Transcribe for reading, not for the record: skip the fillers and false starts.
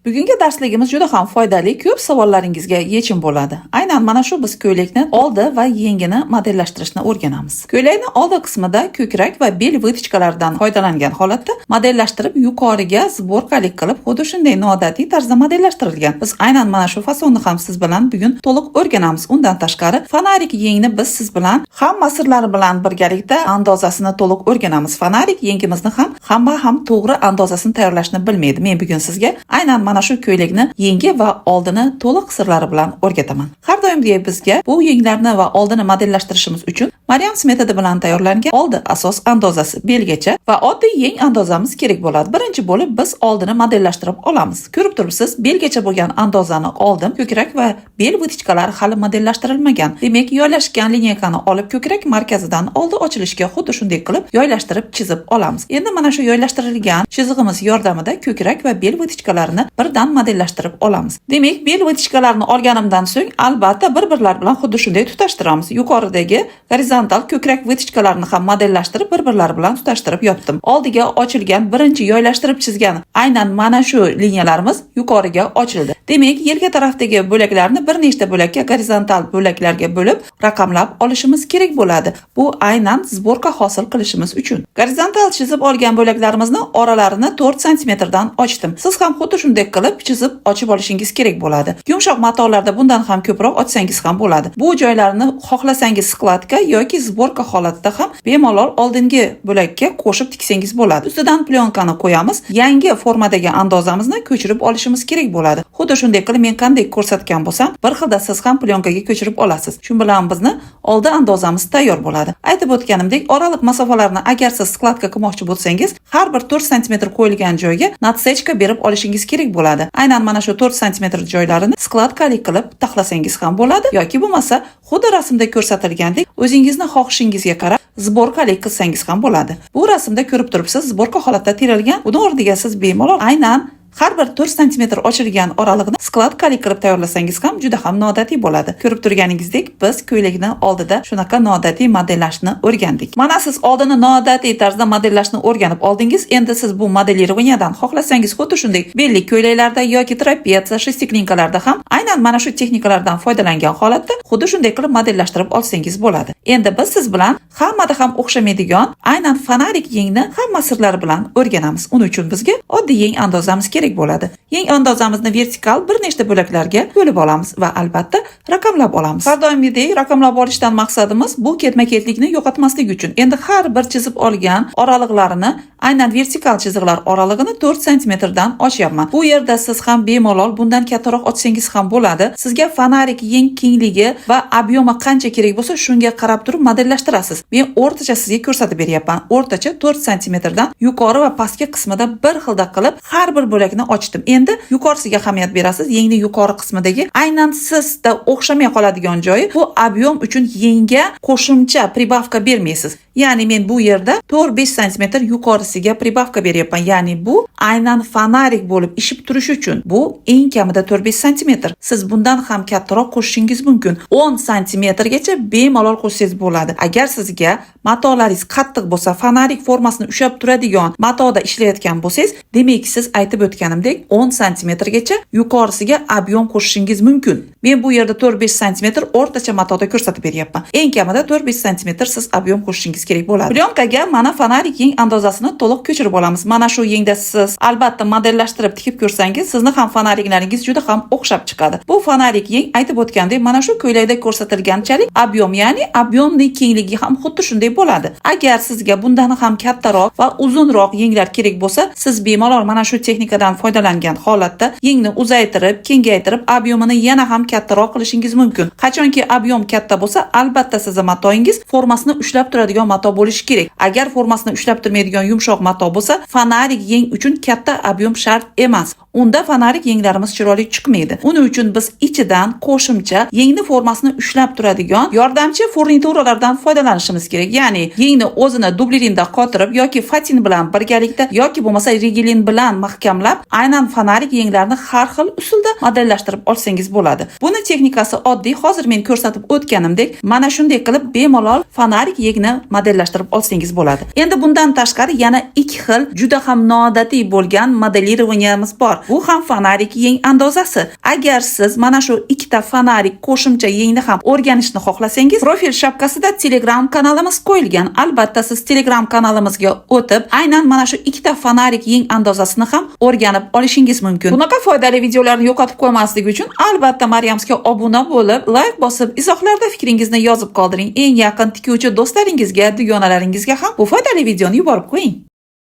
Bugungi darsligimiz juda ham foydali, ko'p savollaringizga yechim bo'ladi. Aynan mana shu biz ko'ylakni oldi va yengini modellashtirishni o'rganamiz. Ko'ylakni oldi qismida ko'krak va bel vitichkalaridan foydalangan holatda modellashtirib, yuqoriga zborkalik qilib, xuddi shunday noodatiy tarzda modellashtirilgan. Biz aynan mana shu fasonni ham siz bilan bugun to'liq o'rganamiz. Undan tashqari, fanarik yengni biz siz bilan hamma sirlari bilan birgalikda andozasini to'liq o'rganamiz. Fanarik yengimizni hamma to'g'ri andozasini tayyorlashni bilmaydi. Men bugun sizga aynan mana shu ko'ylakni yengi va oldini to'liq sirlari bilan o'rgataman. Har doimgidek bizga bu yenglarni va oldini modellashtirishimiz uchun Maryams metodi bilan tayyorlangan oldi asos andozasi belgacha va oddiy yeng andozamiz kerak bo'ladi. Birinchi bo'lib biz oldini modellashtirib olamiz. Ko'rib turibsiz, belgacha bo'lgan andozani oldim. Ko'krak va bel vitichkalari hali modellashtirilmagan. Demak, yoylashgan lineykani olib ko'krak markazidan oldi ochilishga xuddi shunday qilib yoylashtirib chizib olamiz. Endi mana shu yoylashtirilgan chizig'imiz yordamida ko'krak va bel vitichkalarini birdan modellashtirib olamiz. Demak, bel vitichkalarini olganimdan so'ng albatta bir-birlari bilan xuddi shunday tutashtiramiz. Yuqoridagi gorizontal ko'krak vitichkalarini ham modellashtirib bir-birlari bilan tutashtirib yotdim. Oldiga ochilgan birinchi yoylashtirib chizgan aynan mana shu liniyalarimiz yuqoriga ochildi. Demak, yelka tarafdagi bo'laklarni bir nechta bo'lakka gorizontal bo'laklarga bo'lib raqamlab olishimiz kerak bo'ladi. Bu aynan zborka hosil qilishimiz uchun. Gorizontal chizib olgan bo'laklarimizni oralarini 4 sm dan ochdim. Siz ham xuddi shunday qilib chizib ochib olishingiz kerak bo'ladi. Yumshoq matolarda bundan ham ko'proq ochsangiz ham bo'ladi. Bu joylarni xohlasangiz skladka yoki zborka holatida ham bemalol oldingi bo'lakka qo'shib tiksangiz bo'ladi. Ustidan plyonkani qo'yamiz. Yangi formadagi andozamizni ko'chirib olishimiz kerak bo'ladi. Xuddi shunday qilib men qanday ko'rsatgan bo'lsam, bir xilda siz ham plyonkaga ko'chirib olasiz. Shu bilan bizni oldi andozamiz tayyor bo'ladi. Aytib o'tganimdek, oraliq masofalarni agar siz skladka qilmoqchi bo'lsangiz, har bir 4 sm qo'yilgan joyga natsechka berib olishingiz kerak bo'ladi. Aynan mana shu 4 sm joylarini skladkalik qilib taxlasangiz ham bo'ladi yoki bo'lmasa, xuddi rasmda ko'rsatilgandek o'zingizni xohishingizga qarab zborkalik qilsangiz ham bo'ladi. Bu rasmda ko'rib turibsiz, zborka holatda terilgan. Buni o'rniga siz bemalol aynan har bir 4 sm ochilgan oraliqni skladkalik qilib tayyorlasangiz ham juda ham noodatiy bo'ladi. Ko'rib turganingizdek, biz ko'ylakni oldida shunaqa noodatiy modellashni o'rgandik. Mana siz oldini noodatiy tarzda modellashni o'rganib oldingiz. Endi siz bu modelirованиyadan xohlasangiz xuddi shunday bellik ko'ylaklarda yoki trapetsa, shestiklinkalarda ham aynan mana shu texnikalardan foydalangan holatda xuddi shunday qilib modellashtirib olsangiz bo'ladi. Endi biz siz bilan hammada ham o'xshamaydigan aynan fanarik yengni hamma sirlari bilan o'rganamiz. Uning uchun bizga oddiy yeng andozamiz kerak bo'ladi. Yeng andozamizni vertikal bir nechta bo'laklarga bo'lib olamiz va albatta raqamlab olamiz. Har doimgidek raqamlab olishdan maqsadimiz bu ketma-ketlikni yo'qotmaslik uchun. Endi har bir chizib olgan oraliqlarini aynan vertikal chiziqlar oralig'ini 4 sm dan ochyapman. Bu yerda siz ham bemalol bundan kattaroq ochsangiz ham bo'ladi. Sizga fanarik yeng kengligi va obyomi qancha kerak bo'lsa, shunga qarab turib modellashtirasiz. Men o'rtacha sizga ko'rsatib beryapman. O'rtacha 4 sm dan yuqori va pastki qismida bir xilda qilib har bir bo'lakni ochdim. Endi yuqorisiga ahamiyat berasiz. Yengni yuqori qismidagi aynan sizda o'xshamay qoladigan joyi bu obyom uchun yengga qo'shimcha pribavka bermaysiz. Ya'ni men bu yerda 4-5 sm yuqorisiga pribavka beryapman. Ya'ni bu aynan fanarik bo'lib ishib turishi uchun. Bu eng kamida 4-5 sm. Siz bundan ham kattaroq qo'shishingiz mumkin. 10 sm gacha bemalol qo'shsangiz bo'ladi. Agar sizga matolaringiz qattiq bo'lsa, fanarik formasini ushlab turadigan matoda ishlayotgan bo'lsangiz, demak siz aytib o'tganimdek 10 sm gacha yuqorisiga obyom qo'shishingiz mumkin. Men bu yerda 4-5 sm o'rtacha matoda ko'rsatib beryapman. Eng kamida 4-5 sm siz obyom qo'shishingiz kerak bo'ladi. Plyonkaga mana fanarik yeng andozasini to'liq ko'chirib olamiz. Mana shu yengda siz albatta modellashtirib tikib ko'rsangiz, sizni ham fanariklaringiz juda ham o'xshab chiqadi. Bu fanarik yeng aytib o'tgandek mana shu ko'ylakda ko'rsatilganchalik obyom, ya'ni obyomning kengligi ham xuddi shunday bo'ladi. Agar sizga bundan ham kattaroq va uzunroq yenglar kerak bo'lsa, siz bemalol mana shu texnikadan foydalangan holatda yengni uzaytirib, kengaytirib, obyomini yana ham kattaroq qilishingiz mumkin. Qachonki obyom katta bo'lsa, albatta sizning matoingiz formasini ushlab turadigan mato bo'lishi kerak. Agar formasini ushlab turmaydigan yumshoq mato bo'lsa, fanarik yeng uchun katta obyom shart emas. Unda fanarik yenglarimiz chiroyli chiqmaydi. Uning uchun biz ichidan qo'shimcha yengni formasini ushlab turadigan yordamchi furnituralardan foydalanishimiz kerak. Ya'ni yengni o'zini dublirinda qotirib yoki fatin bilan birgalikda yoki bo'lmasa rigilin bilan mahkamlab aynan fonarik yenglarni har xil usulda modellashtirib olsangiz bo'ladi. Buni texnikasi oddiy. Hozir men ko'rsatib o'tganimdek mana shunday qilib bemalol fonarik yengni modellashtirib olsangiz bo'ladi. Endi bundan tashqari yana ikki xil juda ham noodatiy bo'lgan modelirovaniyamiz bor. Bu ham fonarik yeng andozasi. Agar siz mana shu ikkita fonarik qo'shimcha yengni ham o'rganishni xohlasangiz, profil shapkasida Telegram kanalimiz qo'yilgan. Albatta siz Telegram kanalimizga o'tib, aynan mana shu ikkita fonarik yeng andozasini ham o'rganib olishingiz mumkin. Bunaqa foydali videolarni yo'qotib qo'ymaslik uchun albatta Maryamsga obuna bo'lib, like bosib, izohlarda fikringizni yozib qoldiring. Eng yaqin tikuvchi do'stlaringizga, dugonalaringizga ham bu foydali videoni yuborib qo'ying.